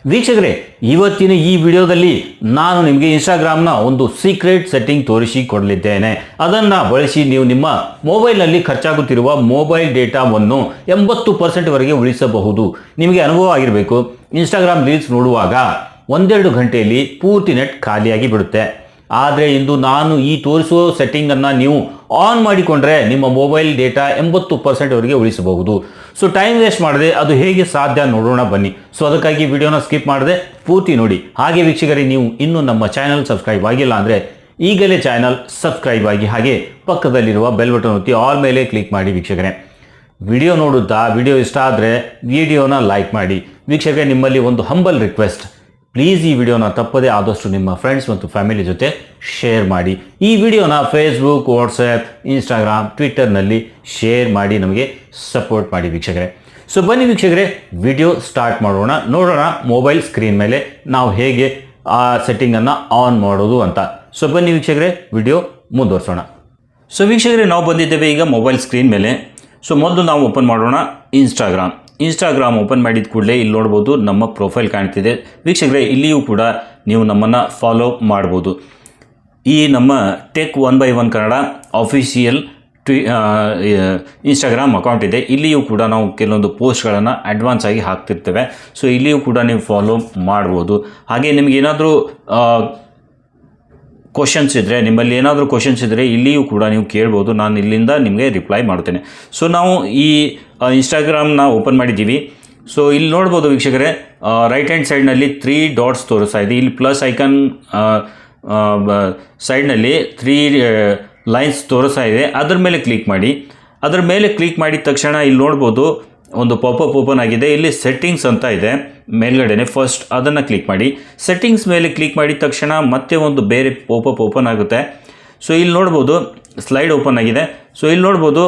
ವೀಕ್ಷಕರೇ, ಇವತ್ತಿನ ಈ ವಿಡಿಯೋದಲ್ಲಿ ನಾನು ನಿಮಗೆ ಇನ್ಸ್ಟಾಗ್ರಾಮ್ನ ಒಂದು ಸೀಕ್ರೆಟ್ ಸೆಟ್ಟಿಂಗ್ ತೋರಿಸಿಕೊಡಲಿದ್ದೇನೆ. ಅದನ್ನು ಬಳಸಿ ನೀವು ನಿಮ್ಮ ಮೊಬೈಲ್ನಲ್ಲಿ ಖರ್ಚಾಗುತ್ತಿರುವ ಮೊಬೈಲ್ ಡೇಟಾವನ್ನು 80% ವರೆಗೆ ಉಳಿಸಬಹುದು. ನಿಮಗೆ ಅನುಭವ ಆಗಿರಬೇಕು, ಇನ್ಸ್ಟಾಗ್ರಾಮ್ ರೀಲ್ಸ್ ನೋಡುವಾಗ 1-2 ಗಂಟೆಯಲ್ಲಿ ಪೂರ್ತಿ ನೆಟ್ ಖಾಲಿಯಾಗಿ ಬಿಡುತ್ತೆ. ಆದರೆ ಇಂದು ನಾನು ಈ ತೋರಿಸುವ ಸೆಟ್ಟಿಂಗನ್ನು ನೀವು ಆನ್ ಮಾಡಿಕೊಂಡ್ರೆ ನಿಮ್ಮ ಮೊಬೈಲ್ ಡೇಟಾ 80% ವರೆಗೆ ಉಳಿಸಬಹುದು. ಸೊ ಟೈಮ್ ವೇಸ್ಟ್ ಮಾಡದೆ ಅದು ಹೇಗೆ ಸಾಧ್ಯ ನೋಡೋಣ ಬನ್ನಿ. ಸೊ ಅದಕ್ಕಾಗಿ ವಿಡಿಯೋನ ಸ್ಕಿಪ್ ಮಾಡದೆ ಪೂರ್ತಿ ನೋಡಿ. ಹಾಗೆ ವೀಕ್ಷಕರೇ, ನೀವು ಇನ್ನೂ ನಮ್ಮ ಚಾನಲ್ ಸಬ್ಸ್ಕ್ರೈಬ್ ಆಗಿಲ್ಲ ಅಂದರೆ ಈಗಲೇ ಚಾನಲ್ ಸಬ್ಸ್ಕ್ರೈಬ್ ಆಗಿ, ಹಾಗೆ ಪಕ್ಕದಲ್ಲಿರುವ ಬೆಲ್ ಬಟನ್ ಒತ್ತಿ ಆಲ್ ಮೇಲೆ ಕ್ಲಿಕ್ ಮಾಡಿ. ವೀಕ್ಷಕರೇ, ವಿಡಿಯೋ ನೋಡುತ್ತಾ ವಿಡಿಯೋ ಇಷ್ಟ ಆದರೆ ವಿಡಿಯೋನ ಲೈಕ್ ಮಾಡಿ. ವೀಕ್ಷಕರೇ, ನಿಮ್ಮಲ್ಲಿ ಒಂದು ಹಂಬಲ್ ರಿಕ್ವೆಸ್ಟ್, ಪ್ಲೀಸ್ ಈ ವಿಡಿಯೋನ ತಪ್ಪದೇ ಆದಷ್ಟು ನಿಮ್ಮ ಫ್ರೆಂಡ್ಸ್ ಮತ್ತು ಫ್ಯಾಮಿಲಿ ಜೊತೆ ಶೇರ್ ಮಾಡಿ. ಈ ವಿಡಿಯೋನ ಫೇಸ್ಬುಕ್, ವಾಟ್ಸಪ್, ಇನ್ಸ್ಟಾಗ್ರಾಮ್, ಟ್ವಿಟ್ಟರ್ನಲ್ಲಿ ಶೇರ್ ಮಾಡಿ ನಮಗೆ ಸಪೋರ್ಟ್ ಮಾಡಿ ವೀಕ್ಷಕರೇ. ಸೊ ಬನ್ನಿ ವೀಕ್ಷಕರೇ, ವಿಡಿಯೋ ಸ್ಟಾರ್ಟ್ ಮಾಡೋಣ. ನೋಡೋಣ ಮೊಬೈಲ್ ಸ್ಕ್ರೀನ್ ಮೇಲೆ ನಾವು ಹೇಗೆ ಆ ಸೆಟ್ಟಿಂಗನ್ನು ಆನ್ ಮಾಡೋದು ಅಂತ. ಸೊ ಬನ್ನಿ ವೀಕ್ಷಕರೇ, ವಿಡಿಯೋ ಮುಂದುವರ್ಸೋಣ. ಸೊ ವೀಕ್ಷಕರೇ, ನಾವು ಬಂದಿದ್ದೇವೆ ಈಗ ಮೊಬೈಲ್ ಸ್ಕ್ರೀನ್ ಮೇಲೆ. ಸೊ ಮೊದಲು ನಾವು ಓಪನ್ ಮಾಡೋಣ ಇನ್ಸ್ಟಾಗ್ರಾಮ್ ಓಪನ್ ಮಾಡಿದ ಕೂಡಲೇ ಇಲ್ಲಿ ನೋಡ್ಬೋದು ನಮ್ಮ ಪ್ರೊಫೈಲ್ ಕಾಣ್ತಿದೆ. ವೀಕ್ಷಕರೇ, ಇಲ್ಲಿಯೂ ಕೂಡ ನೀವು ನಮ್ಮನ್ನು ಫಾಲೋ ಮಾಡ್ಬೋದು. ಈ ನಮ್ಮ tech 1x1 Kannada official Instagram account ಇದೆ. ಇಲ್ಲಿಯೂ ಕೂಡ ನಾವು ಕೆಲವೊಂದು ಪೋಸ್ಟ್ಗಳನ್ನು ಅಡ್ವಾನ್ಸ್ ಆಗಿ ಹಾಕ್ತಿರ್ತೇವೆ. ಸೊ ಇಲ್ಲಿಯೂ ಕೂಡ ನೀವು ಫಾಲೋ ಮಾಡ್ಬೋದು. ಹಾಗೆ ನಿಮಗೇನಾದರೂ ನಿಮ್ಮಲ್ಲಿ ಏನಾದರೂ ಕ್ವಶನ್ಸ್ ಇದ್ದರೆ ಇಲ್ಲಿಯೂ ಕೂಡ ನೀವು ಕೇಳ್ಬೋದು. ನಾನು ಇಲ್ಲಿಂದ ನಿಮಗೆ ರಿಪ್ಲೈ ಮಾಡ್ತೇನೆ. ಸೊ ನಾವು ಈ ಇನ್ಸ್ಟಾಗ್ರಾಮ್ನ ಓಪನ್ ಮಾಡಿದ್ದೀವಿ. ಸೊ ಇಲ್ಲಿ ನೋಡ್ಬೋದು ವೀಕ್ಷಕರೇ, ರೈಟ್ ಹ್ಯಾಂಡ್ ಸೈಡ್ನಲ್ಲಿ 3 ಡಾಟ್ಸ್ ತೋರಿಸ್ತಾ ಇದೆ. ಇಲ್ಲಿ ಪ್ಲಸ್ ಐಕನ್ ಸೈಡ್ನಲ್ಲಿ 3 ಲೈನ್ಸ್ ತೋರಿಸ್ತಾ ಇದೆ. ಅದರ ಮೇಲೆ ಕ್ಲಿಕ್ ಮಾಡಿ. ಅದರ ಮೇಲೆ ಕ್ಲಿಕ್ ಮಾಡಿದ ತಕ್ಷಣ ಇಲ್ಲಿ ನೋಡ್ಬೋದು ಒಂದು ಪಾಪಪ್ ಓಪನ್ ಆಗಿದೆ. ಇಲ್ಲಿ ಸೆಟ್ಟಿಂಗ್ಸ್ ಅಂತ ಇದೆ ಮೇಲ್ಗಡೆನೆ, ಫಸ್ಟ್ ಅದನ್ನು ಕ್ಲಿಕ್ ಮಾಡಿ. ಸೆಟ್ಟಿಂಗ್ಸ್ ಮೇಲೆ ಕ್ಲಿಕ್ ಮಾಡಿದ ತಕ್ಷಣ ಮತ್ತೆ ಒಂದು ಬೇರೆ ಪಾಪಪ್ ಓಪನ್ ಆಗುತ್ತೆ. ಸೊ ಇಲ್ಲಿ ನೋಡ್ಬೋದು ಸ್ಲೈಡ್ ಓಪನ್ ಆಗಿದೆ. ಸೊ ಇಲ್ಲಿ ನೋಡ್ಬೋದು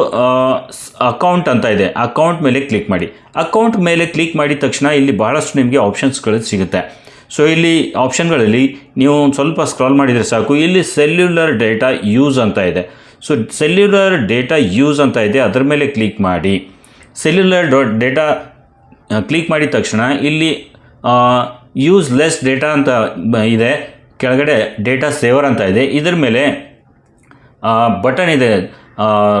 ಅಕೌಂಟ್ ಅಂತ ಇದೆ. ಅಕೌಂಟ್ ಮೇಲೆ ಕ್ಲಿಕ್ ಮಾಡಿ. ಅಕೌಂಟ್ ಮೇಲೆ ಕ್ಲಿಕ್ ಮಾಡಿದ ತಕ್ಷಣ ಇಲ್ಲಿ ಬಹಳಷ್ಟು ನಿಮಗೆ ಆಪ್ಷನ್ಸ್ಗಳು ಸಿಗುತ್ತೆ. ಸೊ ಇಲ್ಲಿ ಆಪ್ಷನ್ಗಳಲ್ಲಿ ನೀವು ಸ್ವಲ್ಪ ಸ್ಕ್ರಾಲ್ ಮಾಡಿದರೆ ಸಾಕು. ಇಲ್ಲಿ ಸೆಲ್ಯುಲರ್ ಡೇಟಾ ಯೂಸ್ ಅಂತ ಇದೆ. ಸೊ ಸೆಲ್ಯುಲರ್ ಡೇಟಾ ಯೂಸ್ ಅಂತ ಇದೆ, ಅದರ ಮೇಲೆ ಕ್ಲಿಕ್ ಮಾಡಿ. ಸೆಲ್ಯುಲರ್ ಡೇಟಾ ಕ್ಲಿಕ್ ಮಾಡಿದ ತಕ್ಷಣ ಇಲ್ಲಿ ಯೂಸ್ ಲೆಸ್ ಡೇಟಾ ಅಂತ ಇದೆ, ಕೆಳಗಡೆ ಡೇಟಾ ಸೇವರ್ ಅಂತ ಇದೆ. ಇದರ ಮೇಲೆ ಬಟನ್ ಇದೆ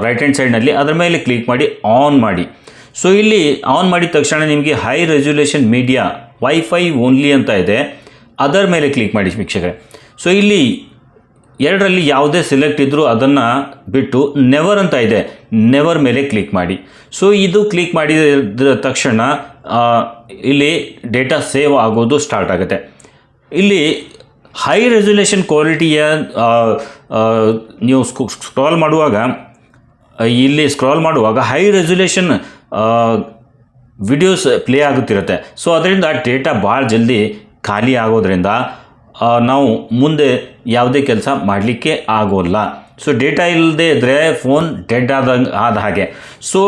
ರೈಟ್ ಹ್ಯಾಂಡ್ ಸೈಡ್ನಲ್ಲಿ, ಅದರ ಮೇಲೆ ಕ್ಲಿಕ್ ಮಾಡಿ ಆನ್ ಮಾಡಿ. ಸೊ ಇಲ್ಲಿ ಆನ್ ಮಾಡಿದ ತಕ್ಷಣ ನಿಮಗೆ high resolution media wifi only ಅಂತ ಇದೆ, ಅದರ ಮೇಲೆ ಕ್ಲಿಕ್ ಮಾಡಿ ವೀಕ್ಷಕರೇ. ಸೊ ಇಲ್ಲಿ ಎರಡರಲ್ಲಿ ಯಾವುದೇ ಸೆಲೆಕ್ಟ್ ಇದ್ದರೂ ಅದನ್ನು ಬಿಟ್ಟು ನೆವರ್ ಅಂತ ಇದೆ, ನೆವರ್ ಮೇಲೆ ಕ್ಲಿಕ್ ಮಾಡಿ. ಸೊ ಇದು ಕ್ಲಿಕ್ ಮಾಡಿದ ತಕ್ಷಣ ಇಲ್ಲಿ ಡೇಟಾ ಸೇವ್ ಆಗೋದು ಸ್ಟಾರ್ಟ್ ಆಗುತ್ತೆ. ಇಲ್ಲಿ ಹೈ ರೆಸಲ್ಯೂಷನ್ ಕ್ವಾಲಿಟಿಯ ನೀವು ಸ್ಕ್ರಾಲ್ ಮಾಡುವಾಗ ಹೈ ರೆಸಲ್ಯೂಷನ್ ವಿಡಿಯೋಸ್ ಪ್ಲೇ ಆಗುತ್ತಿರುತ್ತೆ. ಸೊ ಅದರಿಂದ ಡೇಟಾ ಭಾಳ ಜಲ್ದಿ ಖಾಲಿ ಆಗೋದ್ರಿಂದ ನಾವು ಮುಂದೆ ಯಾವುದೇ ಕೆಲಸ ಮಾಡಲಿಕ್ಕೆ ಆಗೋಲ್ಲ. ಸೊ ಡೇಟಾ ಇಲ್ಲದೆ ಇದ್ದರೆ ಫೋನ್ ಡೆಡ್ ಆದ ಹಾಗೆ. ಸೊ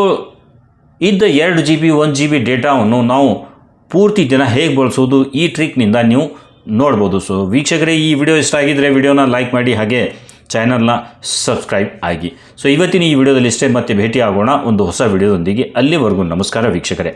ಇದ್ದ 2 GB 1 GB ಡೇಟಾವನ್ನು ನಾವು ಪೂರ್ತಿ ದಿನ ಹೇಗೆ ಬಳಸೋದು ಈ ಟ್ರಿಕ್ನಿಂದ ನೀವು ನೋಡ್ಬೋದು. ಸೊ ವೀಕ್ಷಕರೇ, ಈ ವಿಡಿಯೋ ಇಷ್ಟ ಆಗಿದ್ದರೆ ವಿಡಿಯೋನ ಲೈಕ್ ಮಾಡಿ, ಹಾಗೆ ಚಾನಲ್ನ ಸಬ್ಸ್ಕ್ರೈಬ್ ಆಗಿ. ಸೊ ಇವತ್ತಿನ ಈ ವಿಡಿಯೋದಲ್ಲಿ ಇಷ್ಟೇ, ಮತ್ತೆ ಭೇಟಿ ಆಗೋಣ ಒಂದು ಹೊಸ ವಿಡಿಯೋದೊಂದಿಗೆ. ಅಲ್ಲಿವರೆಗೂ ನಮಸ್ಕಾರ ವೀಕ್ಷಕರೇ.